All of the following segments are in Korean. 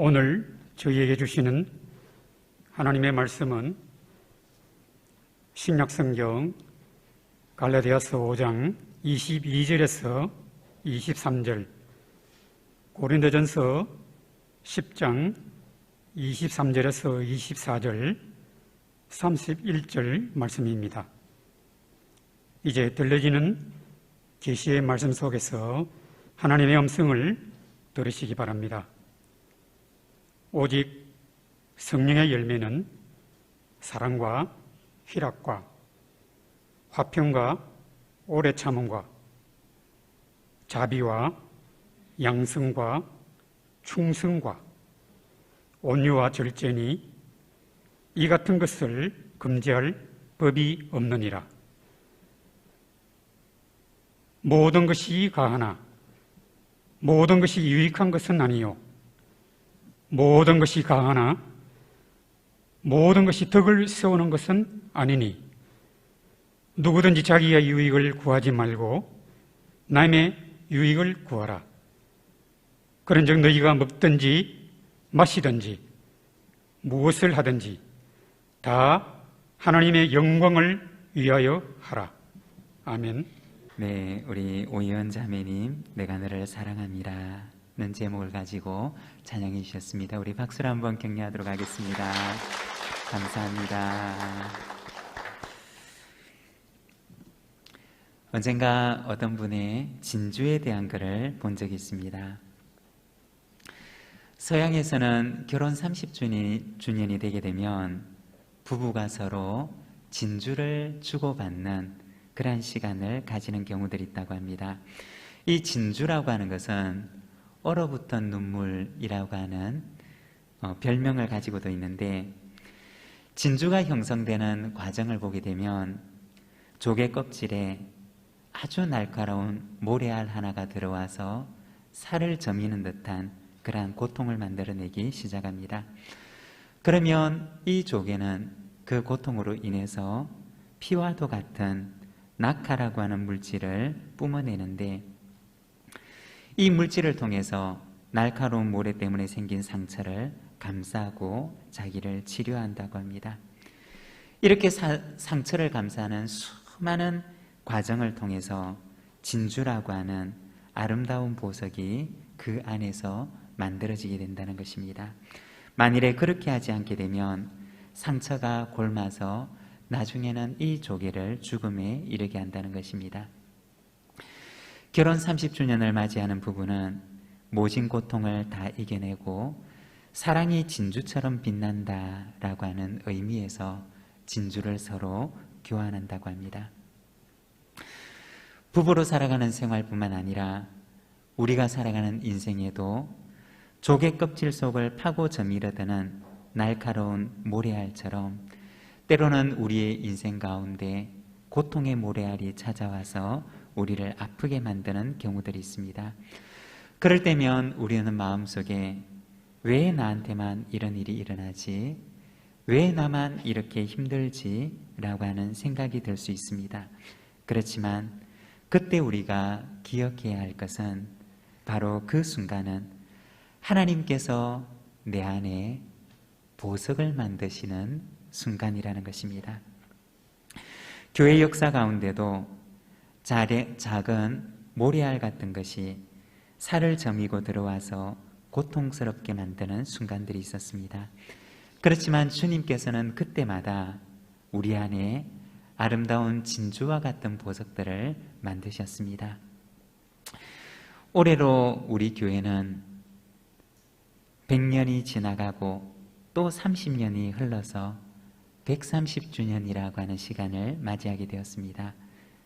오늘 저희에게 주시는 하나님의 말씀은 신약성경 갈라디아서 5장 22절에서 23절, 고린도전서 10장 23절에서 24절, 31절 말씀입니다. 이제 들려지는 계시의 말씀 속에서 하나님의 음성을 들으시기 바랍니다. 오직 성령의 열매는 사랑과 희락과 화평과 오래 참음과 자비와 양성과 충성과 온유와 절제니 이 같은 것을 금지할 법이 없느니라. 모든 것이 가하나 모든 것이 유익한 것은 아니요, 모든 것이 가하나 모든 것이 덕을 세우는 것은 아니니 누구든지 자기의 유익을 구하지 말고 남의 유익을 구하라. 그런즉 너희가 먹든지 마시든지 무엇을 하든지 다 하나님의 영광을 위하여 하라. 아멘. 네, 우리 오희연 자매님, 내가 너를 사랑합니다 는 제목을 가지고 찬양해 주셨습니다. 우리 박수로 한번 격려하도록 하겠습니다. 감사합니다. 언젠가 어떤 분의 진주에 대한 글을 본 적이 있습니다. 서양에서는 결혼 30주년이 되게 되면 부부가 서로 진주를 주고받는 그러한 시간을 가지는 경우들이 있다고 합니다. 이 진주라고 하는 것은 얼어붙은 눈물이라고 하는 별명을 가지고도 있는데, 진주가 형성되는 과정을 보게 되면 조개 껍질에 아주 날카로운 모래알 하나가 들어와서 살을 저미는 듯한 그러한 고통을 만들어내기 시작합니다. 그러면 이 조개는 그 고통으로 인해서 피와도 같은 낙하라고 하는 물질을 뿜어내는데, 이 물질을 통해서 날카로운 모래 때문에 생긴 상처를 감싸고 자기를 치료한다고 합니다. 이렇게 상처를 감싸는 수많은 과정을 통해서 진주라고 하는 아름다운 보석이 그 안에서 만들어지게 된다는 것입니다. 만일에 그렇게 하지 않게 되면 상처가 곪아서 나중에는 이 조개를 죽음에 이르게 한다는 것입니다. 결혼 30주년을 맞이하는 부부는 모진 고통을 다 이겨내고 사랑이 진주처럼 빛난다라고 하는 의미에서 진주를 서로 교환한다고 합니다. 부부로 살아가는 생활뿐만 아니라 우리가 살아가는 인생에도 조개 껍질 속을 파고 저미르드는 날카로운 모래알처럼 때로는 우리의 인생 가운데 고통의 모래알이 찾아와서 우리를 아프게 만드는 경우들이 있습니다. 그럴 때면 우리는 마음속에 왜 나한테만 이런 일이 일어나지? 왜 나만 이렇게 힘들지? 라고 하는 생각이 들 수 있습니다. 그렇지만 그때 우리가 기억해야 할 것은 바로 그 순간은 하나님께서 내 안에 보석을 만드시는 순간이라는 것입니다. 교회 역사 가운데도 작은 모래알 같은 것이 살을 저미고 들어와서 고통스럽게 만드는 순간들이 있었습니다. 그렇지만 주님께서는 그때마다 우리 안에 아름다운 진주와 같은 보석들을 만드셨습니다. 올해로 우리 교회는 100년이 지나가고 또 30년이 흘러서 130주년이라고 하는 시간을 맞이하게 되었습니다.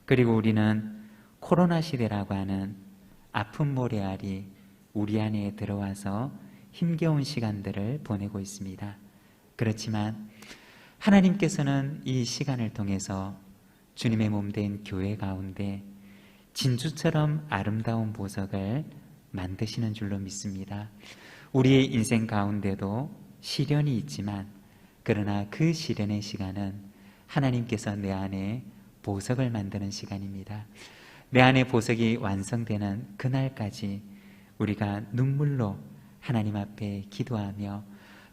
그리고 우리는 코로나 시대라고 하는 아픈 모래알이 우리 안에 들어와서 힘겨운 시간들을 보내고 있습니다. 그렇지만 하나님께서는 이 시간을 통해서 주님의 몸된 교회 가운데 진주처럼 아름다운 보석을 만드시는 줄로 믿습니다. 우리의 인생 가운데도 시련이 있지만, 그러나 그 시련의 시간은 하나님께서 내 안에 보석을 만드는 시간입니다. 내 안에 보석이 완성되는 그날까지 우리가 눈물로 하나님 앞에 기도하며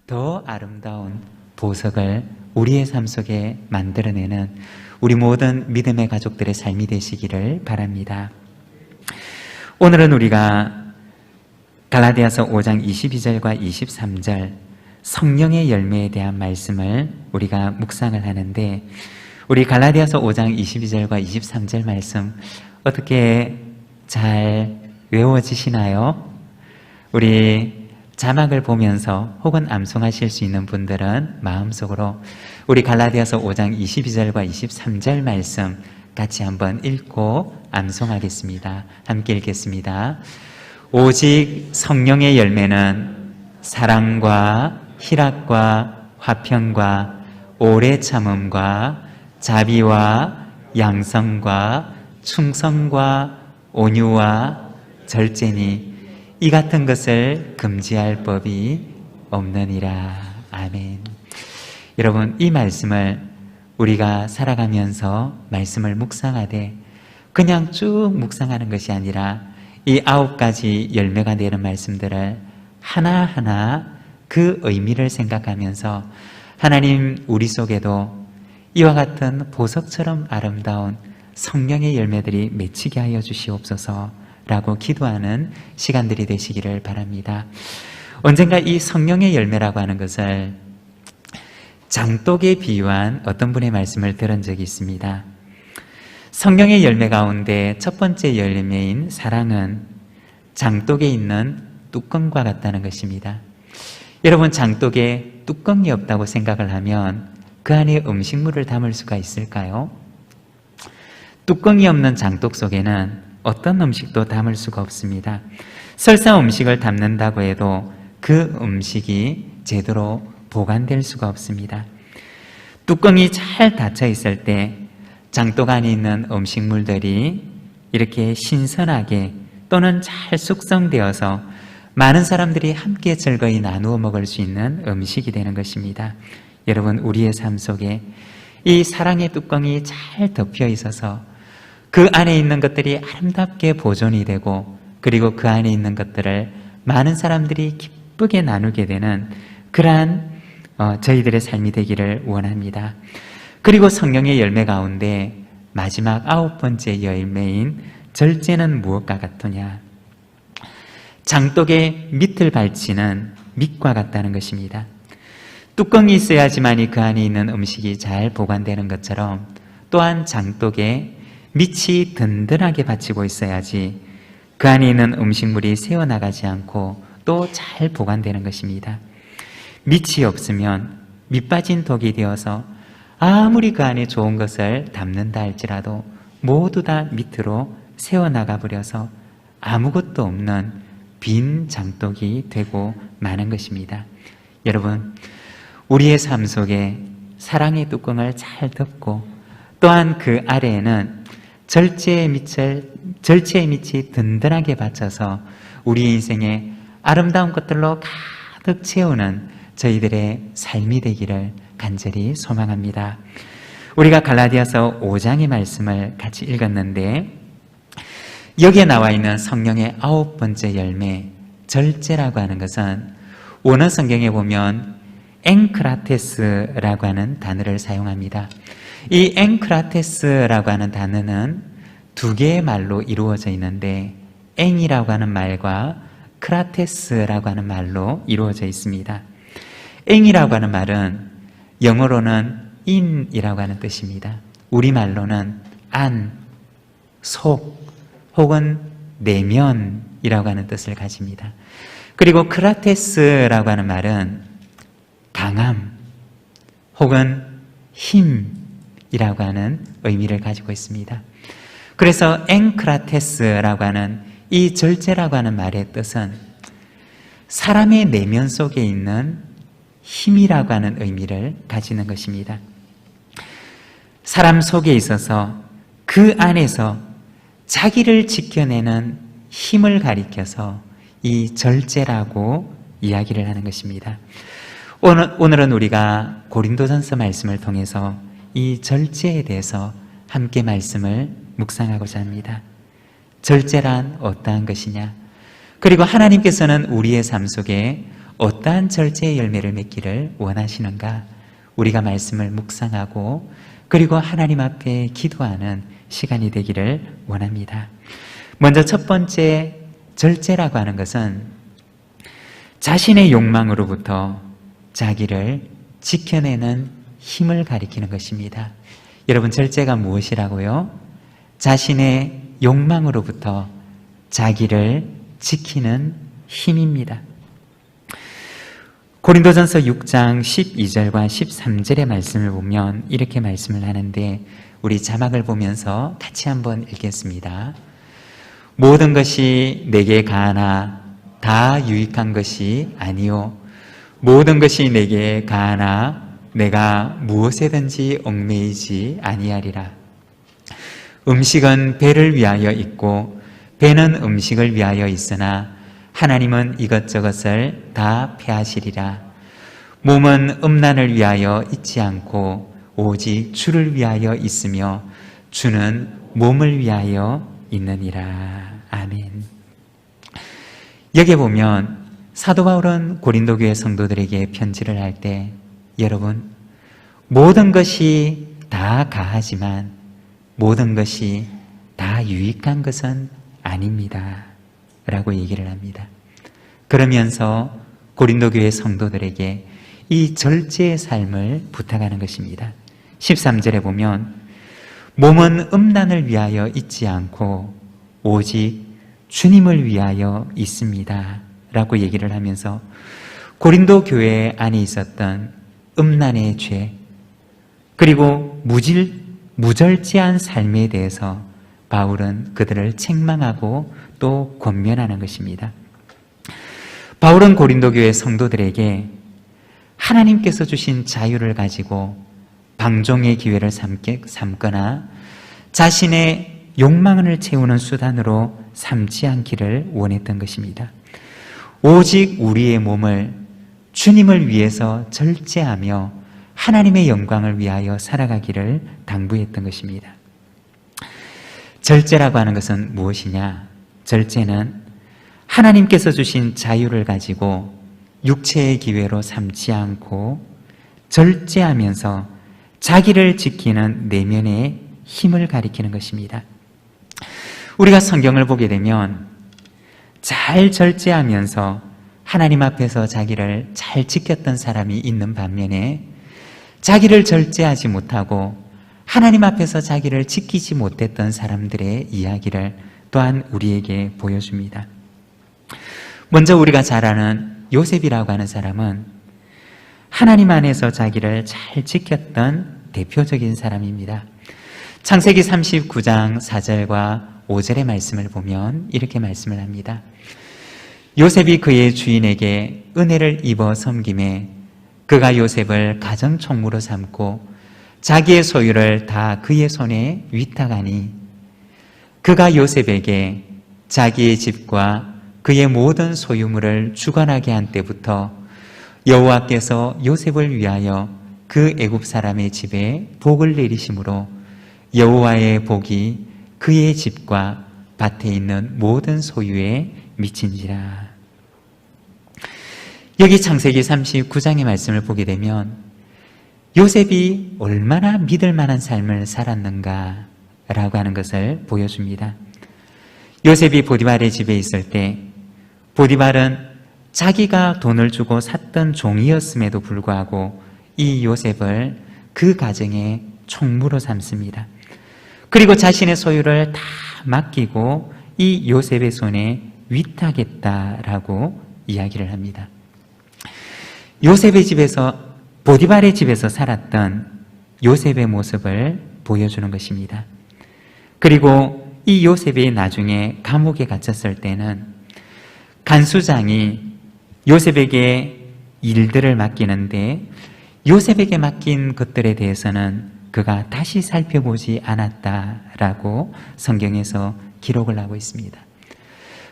더 아름다운 보석을 우리의 삶 속에 만들어내는 우리 모든 믿음의 가족들의 삶이 되시기를 바랍니다. 오늘은 우리가 갈라디아서 5장 22절과 23절 성령의 열매에 대한 말씀을 우리가 묵상을 하는데, 우리 갈라디아서 5장 22절과 23절 말씀 어떻게 잘 외워지시나요? 우리 자막을 보면서 혹은 암송하실 수 있는 분들은 마음속으로 우리 갈라디아서 5장 22절과 23절 말씀 같이 한번 읽고 암송하겠습니다. 함께 읽겠습니다. 오직 성령의 열매는 사랑과 희락과 화평과 오래 참음과 자비와 양성과 충성과 온유와 절제니 이 같은 것을 금지할 법이 없느니라. 아멘. 여러분, 이 말씀을 우리가 살아가면서 말씀을 묵상하되 그냥 쭉 묵상하는 것이 아니라 이 9가지 열매가 되는 말씀들을 하나하나 그 의미를 생각하면서 하나님, 우리 속에도 이와 같은 보석처럼 아름다운 성령의 열매들이 맺히게 하여 주시옵소서 라고 기도하는 시간들이 되시기를 바랍니다. 언젠가 이 성령의 열매라고 하는 것을 장독에 비유한 어떤 분의 말씀을 들은 적이 있습니다. 성령의 열매 가운데 첫 번째 열매인 사랑은 장독에 있는 뚜껑과 같다는 것입니다. 여러분, 장독에 뚜껑이 없다고 생각을 하면 그 안에 음식물을 담을 수가 있을까요? 뚜껑이 없는 장독 속에는 어떤 음식도 담을 수가 없습니다. 설사 음식을 담는다고 해도 그 음식이 제대로 보관될 수가 없습니다. 뚜껑이 잘 닫혀 있을 때 장독 안에 있는 음식물들이 이렇게 신선하게 또는 잘 숙성되어서 많은 사람들이 함께 즐거이 나누어 먹을 수 있는 음식이 되는 것입니다. 여러분, 우리의 삶 속에 이 사랑의 뚜껑이 잘 덮여 있어서 그 안에 있는 것들이 아름답게 보존이 되고, 그리고 그 안에 있는 것들을 많은 사람들이 기쁘게 나누게 되는 그러한 저희들의 삶이 되기를 원합니다. 그리고 성령의 열매 가운데 마지막 9번째 열매인 절제는 무엇과 같으냐? 장독의 밑을 발치는 밑과 같다는 것입니다. 뚜껑이 있어야지만이 그 안에 있는 음식이 잘 보관되는 것처럼, 또한 장독에 밑이 든든하게 받치고 있어야지 그 안에 있는 음식물이 새어나가지 않고 또 잘 보관되는 것입니다. 밑이 없으면 밑 빠진 독이 되어서 아무리 그 안에 좋은 것을 담는다 할지라도 모두 다 밑으로 새어나가 버려서 아무것도 없는 빈 장독이 되고 마는 것입니다. 여러분, 우리의 삶 속에 사랑의 뚜껑을 잘 덮고, 또한 그 아래에는 절제의 밑이 든든하게 받쳐서 우리 인생에 아름다운 것들로 가득 채우는 저희들의 삶이 되기를 간절히 소망합니다. 우리가 갈라디아서 5장의 말씀을 같이 읽었는데, 여기에 나와 있는 성령의 9번째 열매, 절제라고 하는 것은 원어 성경에 보면 앵크라테스라고 하는 단어를 사용합니다. 이 앵크라테스라고 하는 단어는 두 개의 말로 이루어져 있는데, 앵이라고 하는 말과 크라테스라고 하는 말로 이루어져 있습니다. 앵이라고 하는 말은 영어로는 in이라고 하는 뜻입니다. 우리말로는 안, 속 혹은 내면이라고 하는 뜻을 가집니다. 그리고 크라테스라고 하는 말은 강함 혹은 힘이라고 하는 의미를 가지고 있습니다. 그래서 앵크라테스라고 하는 이 절제라고 하는 말의 뜻은 사람의 내면 속에 있는 힘이라고 하는 의미를 가지는 것입니다. 사람 속에 있어서 그 안에서 자기를 지켜내는 힘을 가리켜서 이 절제라고 이야기를 하는 것입니다. 오늘은 우리가 고린도전서 말씀을 통해서 이 절제에 대해서 함께 말씀을 묵상하고자 합니다. 절제란 어떠한 것이냐? 그리고 하나님께서는 우리의 삶 속에 어떠한 절제의 열매를 맺기를 원하시는가? 우리가 말씀을 묵상하고 그리고 하나님 앞에 기도하는 시간이 되기를 원합니다. 먼저 첫 번째 절제라고 하는 것은 자신의 욕망으로부터 자기를 지켜내는 힘을 가리키는 것입니다. 여러분, 절제가 무엇이라고요? 자신의 욕망으로부터 자기를 지키는 힘입니다. 고린도전서 6장 12절과 13절의 말씀을 보면 이렇게 말씀을 하는데, 우리 자막을 보면서 같이 한번 읽겠습니다. 모든 것이 내게 가하나 다 유익한 것이 아니요 모든 것이 내게 가하나 내가 무엇에든지 얽매이지 아니하리라. 음식은 배를 위하여 있고 배는 음식을 위하여 있으나 하나님은 이것저것을 다 폐하시리라. 몸은 음란을 위하여 있지 않고 오직 주를 위하여 있으며 주는 몸을 위하여 있느니라. 아멘. 여기 보면 사도 바울은 고린도 교회 성도들에게 편지를 할 때, 여러분, 모든 것이 다 가하지만 모든 것이 다 유익한 것은 아닙니다 라고 얘기를 합니다. 그러면서 고린도 교회 성도들에게 이 절제의 삶을 부탁하는 것입니다. 13절에 보면 몸은 음란을 위하여 있지 않고 오직 주님을 위하여 있습니다 라고 얘기를 하면서 고린도 교회 안에 있었던 음란의 죄, 그리고 무절제한 삶에 대해서 바울은 그들을 책망하고 또 권면하는 것입니다. 바울은 고린도 교회 성도들에게 하나님께서 주신 자유를 가지고 방종의 기회를 삼거나 자신의 욕망을 채우는 수단으로 삼지 않기를 원했던 것입니다. 오직 우리의 몸을 주님을 위해서 절제하며 하나님의 영광을 위하여 살아가기를 당부했던 것입니다. 절제라고 하는 것은 무엇이냐? 절제는 하나님께서 주신 자유를 가지고 육체의 기회로 삼지 않고 절제하면서 자기를 지키는 내면의 힘을 가리키는 것입니다. 우리가 성경을 보게 되면 잘 절제하면서 하나님 앞에서 자기를 잘 지켰던 사람이 있는 반면에 자기를 절제하지 못하고 하나님 앞에서 자기를 지키지 못했던 사람들의 이야기를 또한 우리에게 보여줍니다. 먼저 우리가 잘 아는 요셉이라고 하는 사람은 하나님 안에서 자기를 잘 지켰던 대표적인 사람입니다. 창세기 39장 4절과 5절의 말씀을 보면 이렇게 말씀을 합니다. 요셉이 그의 주인에게 은혜를 입어 섬김에 그가 요셉을 가정총무로 삼고 자기의 소유를 다 그의 손에 위탁하니 그가 요셉에게 자기의 집과 그의 모든 소유물을 주관하게 한 때부터 여호와께서 요셉을 위하여 그 애굽 사람의 집에 복을 내리심으로 여호와의 복이 그의 집과 밭에 있는 모든 소유에 미친지라. 여기 창세기 39장의 말씀을 보게 되면 요셉이 얼마나 믿을 만한 삶을 살았는가 라고 하는 것을 보여줍니다. 요셉이 보디발의 집에 있을 때 보디발은 자기가 돈을 주고 샀던 종이었음에도 불구하고 이 요셉을 그 가정의 총무로 삼습니다. 그리고 자신의 소유를 다 맡기고 이 요셉의 손에 위탁했다라고 이야기를 합니다. 요셉의 집에서, 보디발의 집에서 살았던 요셉의 모습을 보여주는 것입니다. 그리고 이 요셉이 나중에 감옥에 갇혔을 때는 간수장이 요셉에게 일들을 맡기는데 요셉에게 맡긴 것들에 대해서는 그가 다시 살펴보지 않았다라고 성경에서 기록을 하고 있습니다.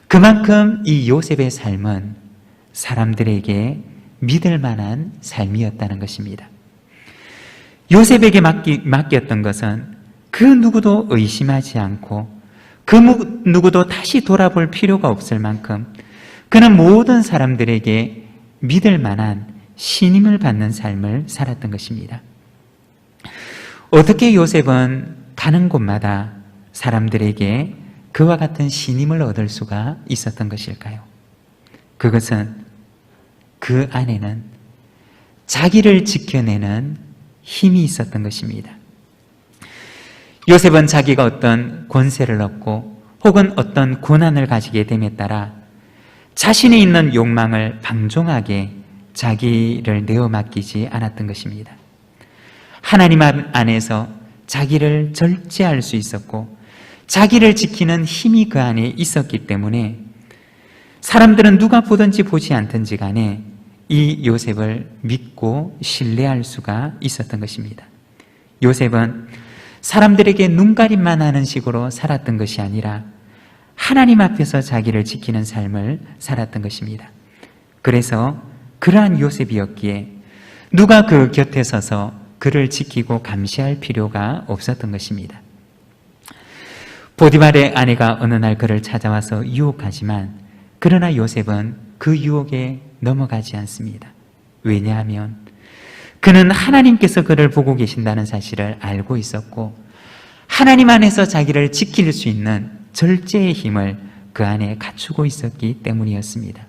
그만큼 이 요셉의 삶은 사람들에게 믿을 만한 삶이었다는 것입니다. 요셉에게 맡겼던 것은 그 누구도 의심하지 않고 그 누구도 다시 돌아볼 필요가 없을 만큼 그는 모든 사람들에게 믿을 만한 신임을 받는 삶을 살았던 것입니다. 어떻게 요셉은 가는 곳마다 사람들에게 그와 같은 신임을 얻을 수가 있었던 것일까요? 그것은 그 안에는 자기를 지켜내는 힘이 있었던 것입니다. 요셉은 자기가 어떤 권세를 얻고 혹은 어떤 고난을 가지게 됨에 따라 자신이 있는 욕망을 방종하게 자기를 내어 맡기지 않았던 것입니다. 하나님 안에서 자기를 절제할 수 있었고 자기를 지키는 힘이 그 안에 있었기 때문에 사람들은 누가 보든지 보지 않든지 간에 이 요셉을 믿고 신뢰할 수가 있었던 것입니다. 요셉은 사람들에게 눈가림만 하는 식으로 살았던 것이 아니라 하나님 앞에서 자기를 지키는 삶을 살았던 것입니다. 그래서 그러한 요셉이었기에 누가 그 곁에 서서 그를 지키고 감시할 필요가 없었던 것입니다. 보디발의 아내가 어느 날 그를 찾아와서 유혹하지만 그러나 요셉은 그 유혹에 넘어가지 않습니다. 왜냐하면 그는 하나님께서 그를 보고 계신다는 사실을 알고 있었고 하나님 안에서 자기를 지킬 수 있는 절제의 힘을 그 안에 갖추고 있었기 때문이었습니다.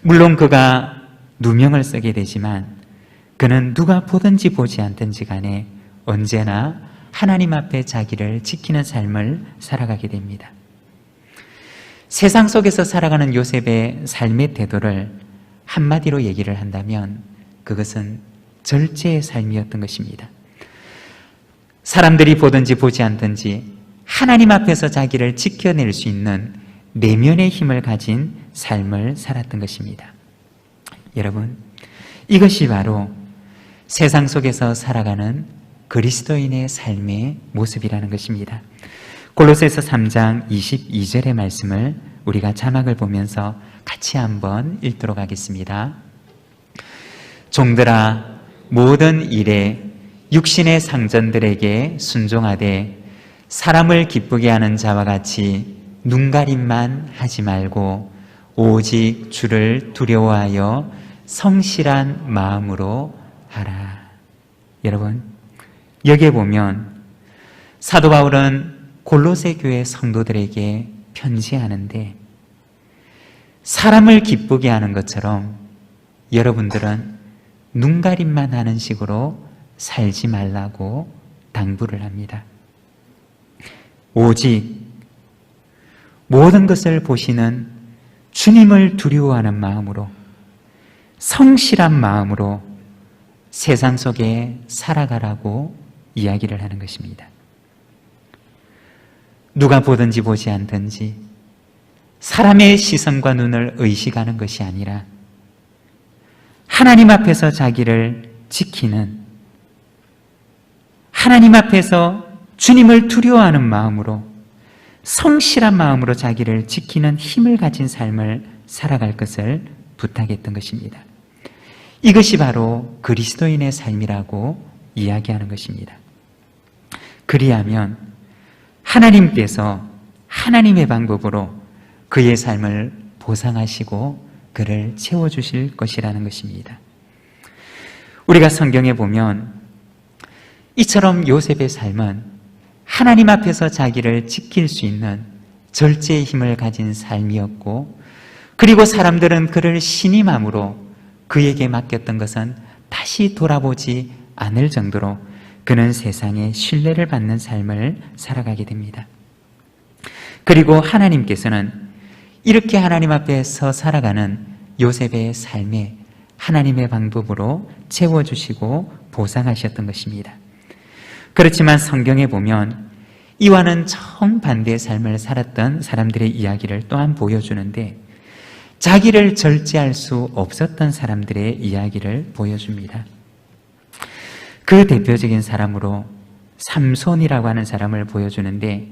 물론 그가 누명을 쓰게 되지만 그는 누가 보든지 보지 않든지 간에 언제나 하나님 앞에 자기를 지키는 삶을 살아가게 됩니다. 세상 속에서 살아가는 요셉의 삶의 태도를 한마디로 얘기를 한다면 그것은 절제의 삶이었던 것입니다. 사람들이 보든지 보지 않든지 하나님 앞에서 자기를 지켜낼 수 있는 내면의 힘을 가진 삶을 살았던 것입니다. 여러분, 이것이 바로 세상 속에서 살아가는 그리스도인의 삶의 모습이라는 것입니다. 골로새서 3장 22절의 말씀을 우리가 자막을 보면서 같이 한번 읽도록 하겠습니다. 종들아, 모든 일에 육신의 상전들에게 순종하되 사람을 기쁘게 하는 자와 같이 눈가림만 하지 말고 오직 주를 두려워하여 성실한 마음으로 하라. 여러분, 여기에 보면 사도 바울은 골로새 교회 성도들에게 편지하는데 사람을 기쁘게 하는 것처럼 여러분들은 눈가림만 하는 식으로 살지 말라고 당부를 합니다. 오직 모든 것을 보시는 주님을 두려워하는 마음으로 성실한 마음으로 세상 속에 살아가라고 이야기를 하는 것입니다. 누가 보든지 보지 않든지 사람의 시선과 눈을 의식하는 것이 아니라 하나님 앞에서 자기를 지키는, 하나님 앞에서 주님을 두려워하는 마음으로 성실한 마음으로 자기를 지키는 힘을 가진 삶을 살아갈 것을 부탁했던 것입니다. 이것이 바로 그리스도인의 삶이라고 이야기하는 것입니다. 그리하면 하나님께서 하나님의 방법으로 그의 삶을 보상하시고 그를 채워주실 것이라는 것입니다. 우리가 성경에 보면 이처럼 요셉의 삶은 하나님 앞에서 자기를 지킬 수 있는 절제의 힘을 가진 삶이었고, 그리고 사람들은 그를 신임함으로 그에게 맡겼던 것은 다시 돌아보지 않을 정도로 그는 세상에 신뢰를 받는 삶을 살아가게 됩니다. 그리고 하나님께서는 이렇게 하나님 앞에서 살아가는 요셉의 삶에 하나님의 방법으로 채워주시고 보상하셨던 것입니다. 그렇지만 성경에 보면 이와는 정반대의 삶을 살았던 사람들의 이야기를 또한 보여주는데, 자기를 절제할 수 없었던 사람들의 이야기를 보여줍니다. 그 대표적인 사람으로 삼손이라고 하는 사람을 보여주는데,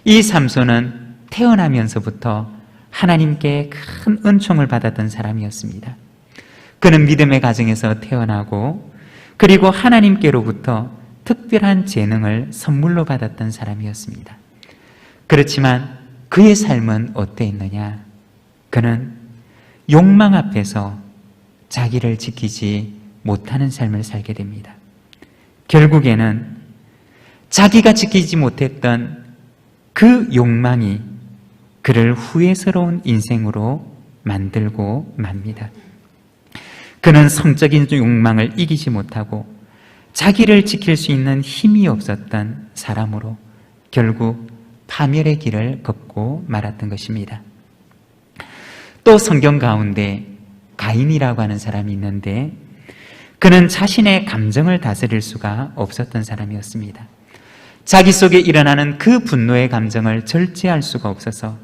이 삼손은 태어나면서부터 하나님께 큰 은총을 받았던 사람이었습니다. 그는 믿음의 가정에서 태어나고, 그리고 하나님께로부터 특별한 재능을 선물로 받았던 사람이었습니다. 그렇지만 그의 삶은 어땠느냐? 그는 욕망 앞에서 자기를 지키지 못하는 삶을 살게 됩니다. 결국에는 자기가 지키지 못했던 그 욕망이 그를 후회스러운 인생으로 만들고 맙니다. 그는 성적인 욕망을 이기지 못하고 자기를 지킬 수 있는 힘이 없었던 사람으로 결국 파멸의 길을 걷고 말았던 것입니다. 또 성경 가운데 가인이라고 하는 사람이 있는데 그는 자신의 감정을 다스릴 수가 없었던 사람이었습니다. 자기 속에 일어나는 그 분노의 감정을 절제할 수가 없어서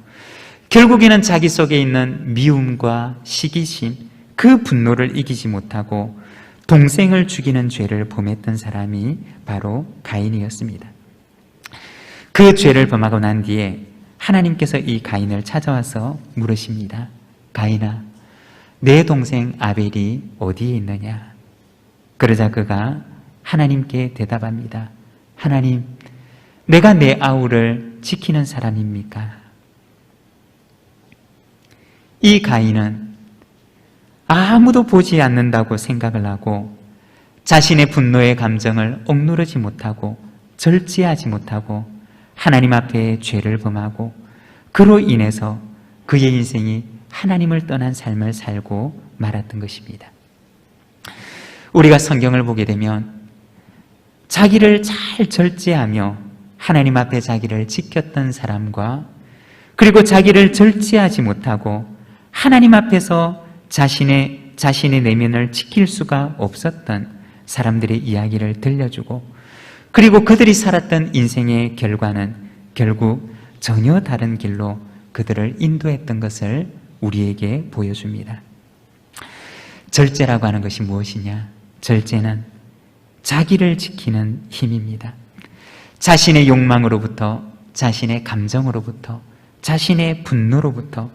결국에는 자기 속에 있는 미움과 시기심, 그 분노를 이기지 못하고 동생을 죽이는 죄를 범했던 사람이 바로 가인이었습니다. 그 죄를 범하고 난 뒤에 하나님께서 이 가인을 찾아와서 물으십니다. 가인아, 내 동생 아벨이 어디에 있느냐? 그러자 그가 하나님께 대답합니다. 하나님, 내가 내 아우를 지키는 사람입니까? 이 가인은 아무도 보지 않는다고 생각을 하고 자신의 분노의 감정을 억누르지 못하고 절제하지 못하고 하나님 앞에 죄를 범하고 그로 인해서 그의 인생이 하나님을 떠난 삶을 살고 말았던 것입니다. 우리가 성경을 보게 되면 자기를 잘 절제하며 하나님 앞에 자기를 지켰던 사람과 그리고 자기를 절제하지 못하고 하나님 앞에서 자신의 내면을 지킬 수가 없었던 사람들의 이야기를 들려주고 그리고 그들이 살았던 인생의 결과는 결국 전혀 다른 길로 그들을 인도했던 것을 우리에게 보여줍니다. 절제라고 하는 것이 무엇이냐? 절제는 자기를 지키는 힘입니다. 자신의 욕망으로부터, 자신의 감정으로부터, 자신의 분노로부터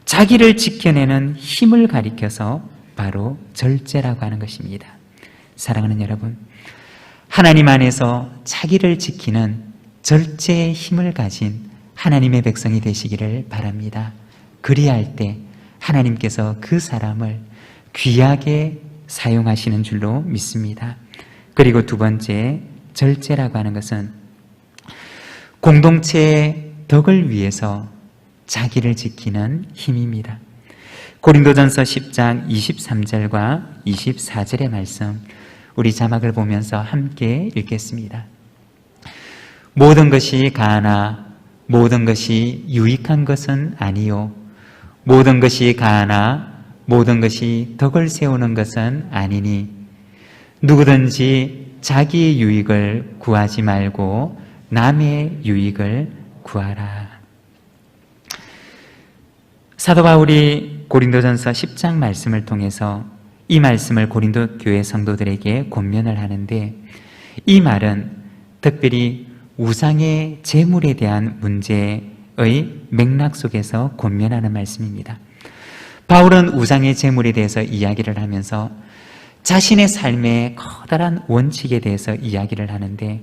자기를 지켜내는 힘을 가리켜서 바로 절제라고 하는 것입니다. 사랑하는 여러분, 하나님 안에서 자기를 지키는 절제의 힘을 가진 하나님의 백성이 되시기를 바랍니다. 그리할 때 하나님께서 그 사람을 귀하게 사용하시는 줄로 믿습니다. 그리고 두 번째, 절제라고 하는 것은 공동체의 덕을 위해서 자기를 지키는 힘입니다. 고린도전서 10장 23절과 24절의 말씀, 우리 자막을 보면서 함께 읽겠습니다. 모든 것이 가하나 모든 것이 유익한 것은 아니요, 모든 것이 가하나 모든 것이 덕을 세우는 것은 아니니 누구든지 자기의 유익을 구하지 말고 남의 유익을 구하라. 사도 바울이 고린도전서 10장 말씀을 통해서 이 말씀을 고린도 교회 성도들에게 권면을 하는데, 이 말은 특별히 우상의 제물에 대한 문제의 맥락 속에서 권면하는 말씀입니다. 바울은 우상의 제물에 대해서 이야기를 하면서 자신의 삶의 커다란 원칙에 대해서 이야기를 하는데,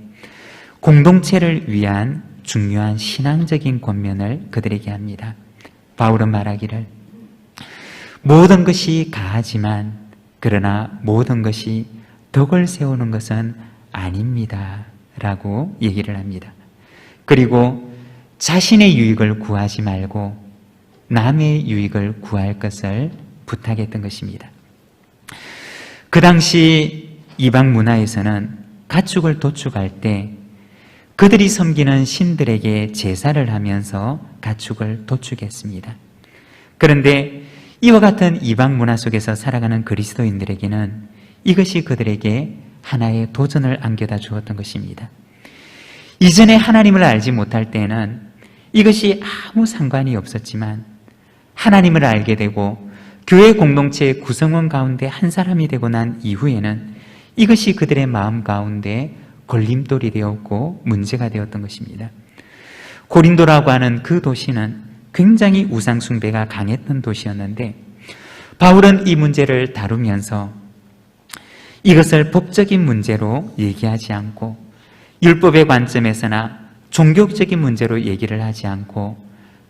공동체를 위한 중요한 신앙적인 권면을 그들에게 합니다. 바울은 말하기를 모든 것이 가하지만 그러나 모든 것이 덕을 세우는 것은 아닙니다 라고 얘기를 합니다. 그리고 자신의 유익을 구하지 말고 남의 유익을 구할 것을 부탁했던 것입니다. 그 당시 이방 문화에서는 가축을 도축할 때 그들이 섬기는 신들에게 제사를 하면서 가축을 도축했습니다. 그런데 이와 같은 이방 문화 속에서 살아가는 그리스도인들에게는 이것이 그들에게 하나의 도전을 안겨다 주었던 것입니다. 이전에 하나님을 알지 못할 때는 이것이 아무 상관이 없었지만 하나님을 알게 되고 교회 공동체의 구성원 가운데 한 사람이 되고 난 이후에는 이것이 그들의 마음 가운데 걸림돌이 되었고 문제가 되었던 것입니다. 고린도라고 하는 그 도시는 굉장히 우상 숭배가 강했던 도시였는데, 바울은 이 문제를 다루면서 이것을 법적인 문제로 얘기하지 않고 율법의 관점에서나 종교적인 문제로 얘기를 하지 않고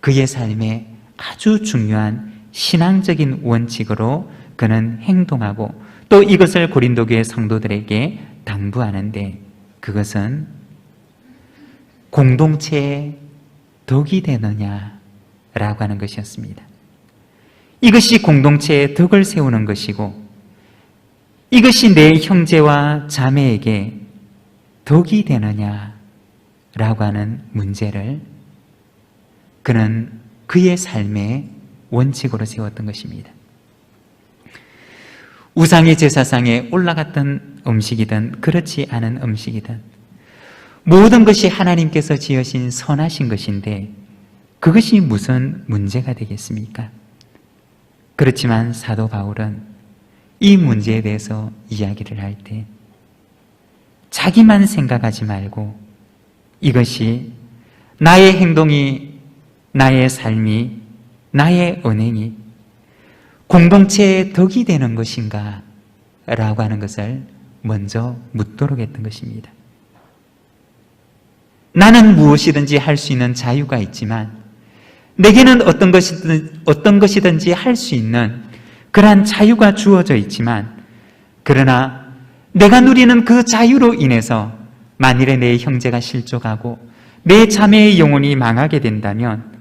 그의 삶에 아주 중요한 신앙적인 원칙으로 그는 행동하고 또 이것을 고린도 교회 성도들에게 당부하는데, 그것은 공동체의 덕이 되느냐라고 하는 것이었습니다. 이것이 공동체의 덕을 세우는 것이고, 이것이 내 형제와 자매에게 덕이 되느냐라고 하는 문제를 그는 그의 삶의 원칙으로 세웠던 것입니다. 우상의 제사상에 올라갔던 음식이든 그렇지 않은 음식이든 모든 것이 하나님께서 지으신 선하신 것인데 그것이 무슨 문제가 되겠습니까? 그렇지만 사도 바울은 이 문제에 대해서 이야기를 할 때 자기만 생각하지 말고 이것이 나의 행동이, 나의 삶이, 나의 언행이 공동체의 덕이 되는 것인가? 라고 하는 것을 먼저 묻도록 했던 것입니다. 나는 무엇이든지 할 수 있는 자유가 있지만 내게는 어떤 것이든지 할 수 있는 그러한 자유가 주어져 있지만, 그러나 내가 누리는 그 자유로 인해서 만일에 내 형제가 실족하고 내 자매의 영혼이 망하게 된다면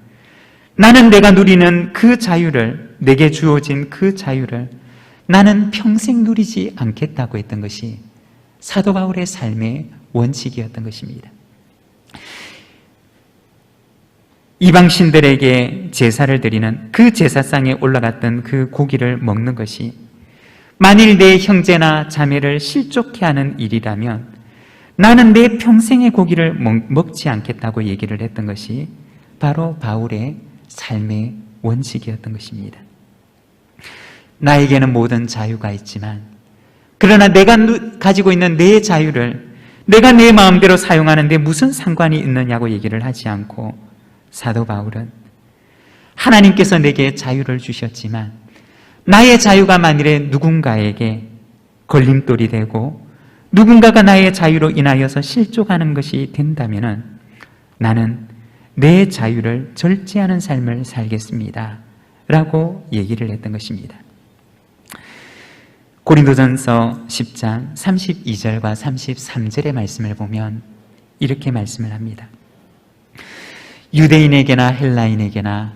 나는 내가 누리는 그 자유를, 내게 주어진 그 자유를 나는 평생 누리지 않겠다고 했던 것이 사도 바울의 삶의 원칙이었던 것입니다. 이방신들에게 제사를 드리는 그 제사상에 올라갔던 그 고기를 먹는 것이 만일 내 형제나 자매를 실족케 하는 일이라면 나는 내 평생의 고기를 먹지 않겠다고 얘기를 했던 것이 바로 바울의 삶의 원칙이었던 것입니다. 나에게는 모든 자유가 있지만, 그러나 내가 가지고 있는 내 자유를 내가 내 마음대로 사용하는데 무슨 상관이 있느냐고 얘기를 하지 않고, 사도 바울은 하나님께서 내게 자유를 주셨지만 나의 자유가 만일에 누군가에게 걸림돌이 되고 누군가가 나의 자유로 인하여서 실족하는 것이 된다면 나는 내 자유를 절제하는 삶을 살겠습니다 라고 얘기를 했던 것입니다. 고린도전서 10장 32절과 33절의 말씀을 보면 이렇게 말씀을 합니다. 유대인에게나 헬라인에게나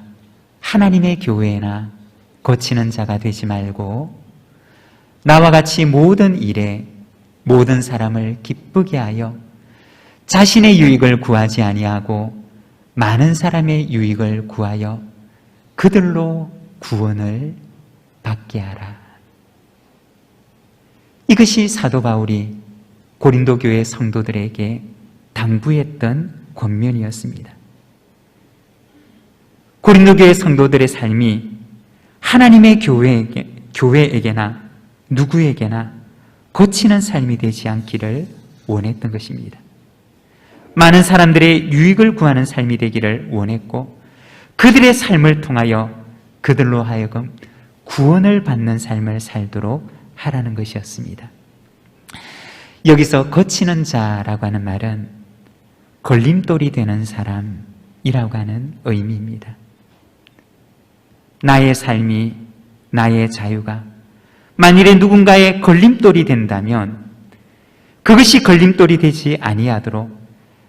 하나님의 교회나 거치는 자가 되지 말고 나와 같이 모든 일에 모든 사람을 기쁘게 하여 자신의 유익을 구하지 아니하고 많은 사람의 유익을 구하여 그들로 구원을 받게 하라. 이것이 사도 바울이 고린도 교회 성도들에게 당부했던 권면이었습니다. 고린도 교회 성도들의 삶이 하나님의 교회에게나 누구에게나 거치는 삶이 되지 않기를 원했던 것입니다. 많은 사람들의 유익을 구하는 삶이 되기를 원했고, 그들의 삶을 통하여 그들로 하여금 구원을 받는 삶을 살도록 하라는 것이었습니다. 여기서 거치는 자라고 하는 말은 걸림돌이 되는 사람이라고 하는 의미입니다. 나의 삶이, 나의 자유가 만일에 누군가의 걸림돌이 된다면 그것이 걸림돌이 되지 아니하도록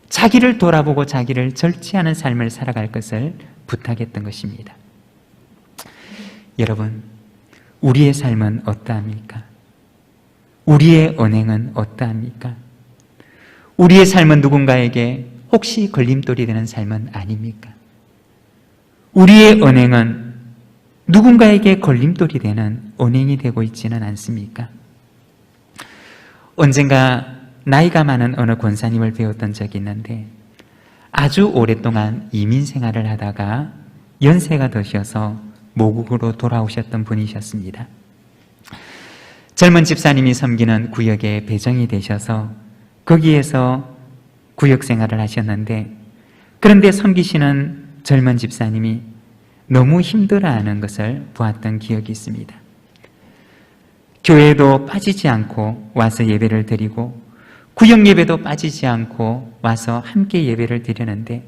자기를 돌아보고 자기를 절제하는 삶을 살아갈 것을 부탁했던 것입니다. 여러분, 우리의 삶은 어떠합니까? 우리의 언행은 어떠합니까? 우리의 삶은 누군가에게 혹시 걸림돌이 되는 삶은 아닙니까? 우리의 언행은 누군가에게 걸림돌이 되는 언행이 되고 있지는 않습니까? 언젠가 나이가 많은 어느 권사님을 배웠던 적이 있는데 아주 오랫동안 이민 생활을 하다가 연세가 드셔서 모국으로 돌아오셨던 분이셨습니다. 젊은 집사님이 섬기는 구역에 배정이 되셔서 거기에서 구역 생활을 하셨는데, 그런데 섬기시는 젊은 집사님이 너무 힘들어하는 것을 보았던 기억이 있습니다. 교회도 빠지지 않고 와서 예배를 드리고 구역 예배도 빠지지 않고 와서 함께 예배를 드리는데,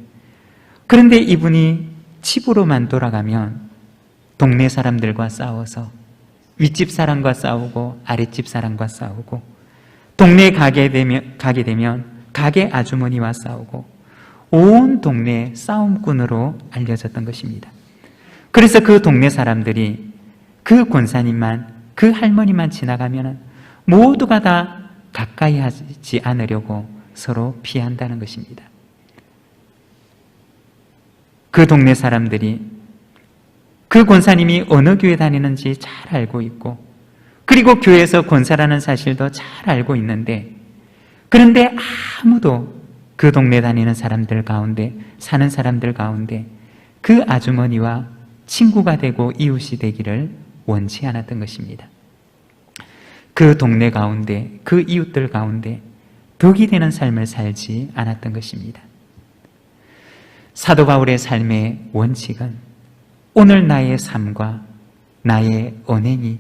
그런데 이분이 집으로만 돌아가면 동네 사람들과 싸워서 윗집 사람과 싸우고 아랫집 사람과 싸우고, 동네에 가게 되면 가게 아주머니와 싸우고, 온 동네 싸움꾼으로 알려졌던 것입니다. 그래서 그 동네 사람들이 그 권사님만, 그 할머니만 지나가면 모두가 다 가까이 하지 않으려고 서로 피한다는 것입니다. 그 동네 사람들이 그 권사님이 어느 교회 다니는지 잘 알고 있고, 그리고 교회에서 권사라는 사실도 잘 알고 있는데, 그런데 아무도 그 동네 다니는 사람들 가운데, 사는 사람들 가운데 그 아주머니와 친구가 되고 이웃이 되기를 원치 않았던 것입니다. 그 동네 가운데, 그 이웃들 가운데 덕이 되는 삶을 살지 않았던 것입니다. 사도 바울의 삶의 원칙은 오늘 나의 삶과 나의 언행이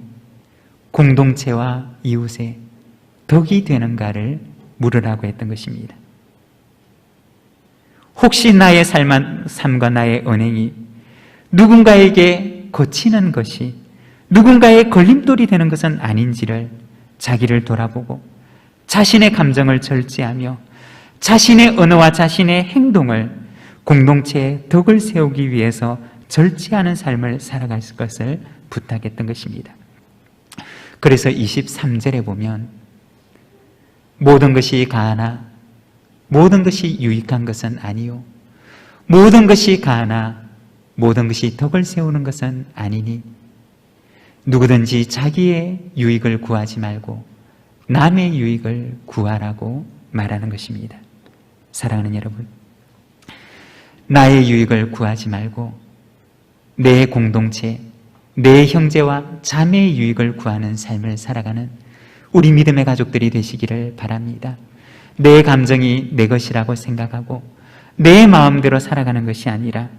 공동체와 이웃에 덕이 되는가를 물으라고 했던 것입니다. 혹시 나의 삶과 나의 언행이 누군가에게 거치는 것이, 누군가의 걸림돌이 되는 것은 아닌지를 자기를 돌아보고 자신의 감정을 절제하며 자신의 언어와 자신의 행동을 공동체의 덕을 세우기 위해서 절제하는 삶을 살아갈 것을 부탁했던 것입니다. 그래서 23절에 보면 모든 것이 가하나 모든 것이 유익한 것은 아니요, 모든 것이 가하나 모든 것이 덕을 세우는 것은 아니니 누구든지 자기의 유익을 구하지 말고 남의 유익을 구하라고 말하는 것입니다. 사랑하는 여러분, 나의 유익을 구하지 말고 내 공동체, 내 형제와 자매의 유익을 구하는 삶을 살아가는 우리 믿음의 가족들이 되시기를 바랍니다. 내 감정이 내 것이라고 생각하고 내 마음대로 살아가는 것이 아니라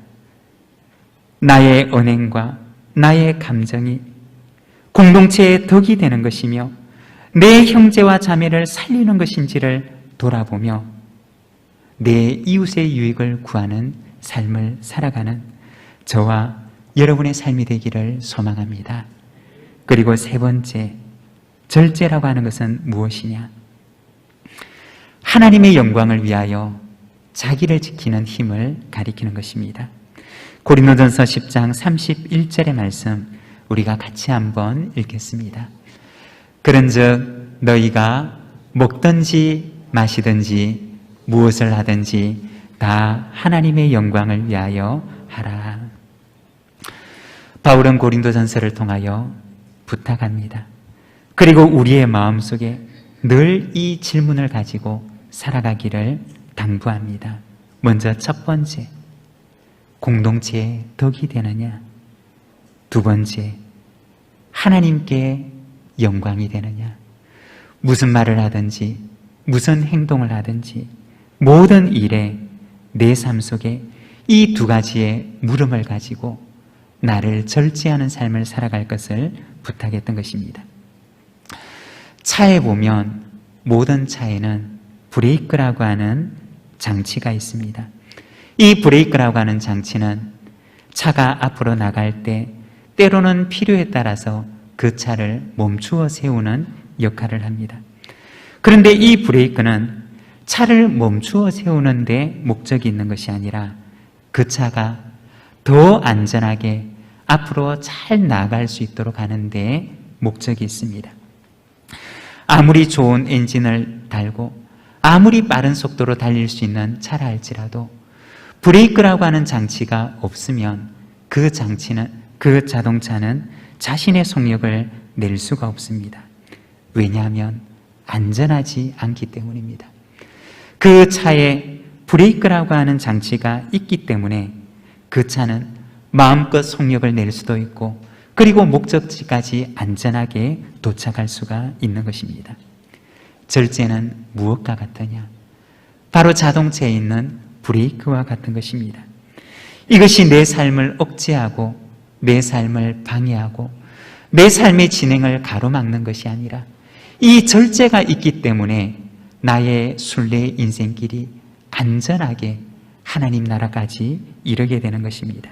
나의 언행과 나의 감정이 공동체의 덕이 되는 것이며 내 형제와 자매를 살리는 것인지를 돌아보며 내 이웃의 유익을 구하는 삶을 살아가는 저와 여러분의 삶이 되기를 소망합니다. 그리고 세 번째, 절제라고 하는 것은 무엇이냐? 하나님의 영광을 위하여 자기를 지키는 힘을 가리키는 것입니다. 고린도전서 10장 31절의 말씀 우리가 같이 한번 읽겠습니다. 그런즉 너희가 먹든지 마시든지 무엇을 하든지 다 하나님의 영광을 위하여 하라. 바울은 고린도전서를 통하여 부탁합니다. 그리고 우리의 마음속에 늘 이 질문을 가지고 살아가기를 당부합니다. 먼저 첫 번째, 공동체의 덕이 되느냐? 두 번째, 하나님께 영광이 되느냐? 무슨 말을 하든지 무슨 행동을 하든지 모든 일에 내 삶 속에 이 두 가지의 물음을 가지고 나를 절제하는 삶을 살아갈 것을 부탁했던 것입니다. 차에 보면 모든 차에는 브레이크라고 하는 장치가 있습니다. 이 브레이크라고 하는 장치는 차가 앞으로 나갈 때 때로는 필요에 따라서 그 차를 멈추어 세우는 역할을 합니다. 그런데 이 브레이크는 차를 멈추어 세우는 데 목적이 있는 것이 아니라 그 차가 더 안전하게 앞으로 잘 나갈 수 있도록 하는 데 목적이 있습니다. 아무리 좋은 엔진을 달고 아무리 빠른 속도로 달릴 수 있는 차라 할지라도 브레이크라고 하는 장치가 없으면 그 자동차는 자신의 속력을 낼 수가 없습니다. 왜냐하면 안전하지 않기 때문입니다. 그 차에 브레이크라고 하는 장치가 있기 때문에 그 차는 마음껏 속력을 낼 수도 있고 그리고 목적지까지 안전하게 도착할 수가 있는 것입니다. 절제는 무엇과 같으냐? 바로 자동차에 있는 브레이크와 같은 것입니다. 이것이 내 삶을 억제하고 내 삶을 방해하고 내 삶의 진행을 가로막는 것이 아니라 이 절제가 있기 때문에 나의 순례 인생길이 안전하게 하나님 나라까지 이르게 되는 것입니다.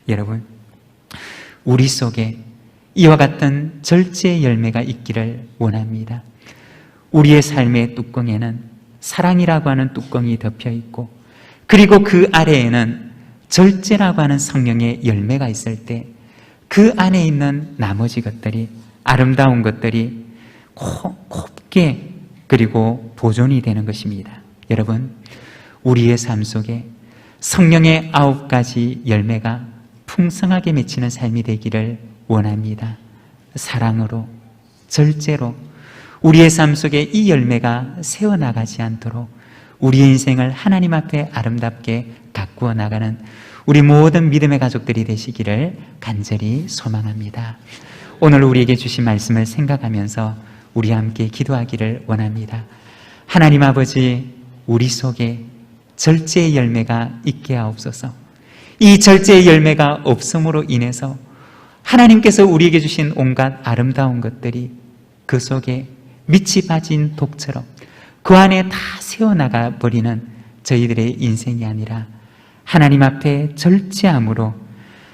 여러분, 우리 속에 이와 같은 절제의 열매가 있기를 원합니다. 우리의 삶의 뚜껑에는 사랑이라고 하는 뚜껑이 덮여 있고, 그리고 그 아래에는 절제라고 하는 성령의 열매가 있을 때 그 안에 있는 나머지 것들이, 아름다운 것들이 곱게 그리고 보존이 되는 것입니다. 여러분, 우리의 삶 속에 성령의 9가지 열매가 풍성하게 맺히는 삶이 되기를 원합니다. 사랑으로, 절제로 우리의 삶 속에 이 열매가 새어나가지 않도록 우리의 인생을 하나님 앞에 아름답게 가꾸어 나가는 우리 모든 믿음의 가족들이 되시기를 간절히 소망합니다. 오늘 우리에게 주신 말씀을 생각하면서 우리 함께 기도하기를 원합니다. 하나님 아버지, 우리 속에 절제의 열매가 있게 하옵소서. 이 절제의 열매가 없음으로 인해서 하나님께서 우리에게 주신 온갖 아름다운 것들이 그 속에 밑이 빠진 독처럼 그 안에 다 새어나가 버리는 저희들의 인생이 아니라 하나님 앞에 절제함으로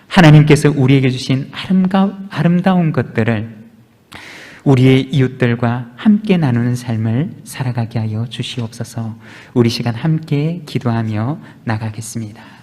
하나님께서 우리에게 주신 아름다운 것들을 우리의 이웃들과 함께 나누는 삶을 살아가게 하여 주시옵소서. 우리 시간 함께 기도하며 나가겠습니다.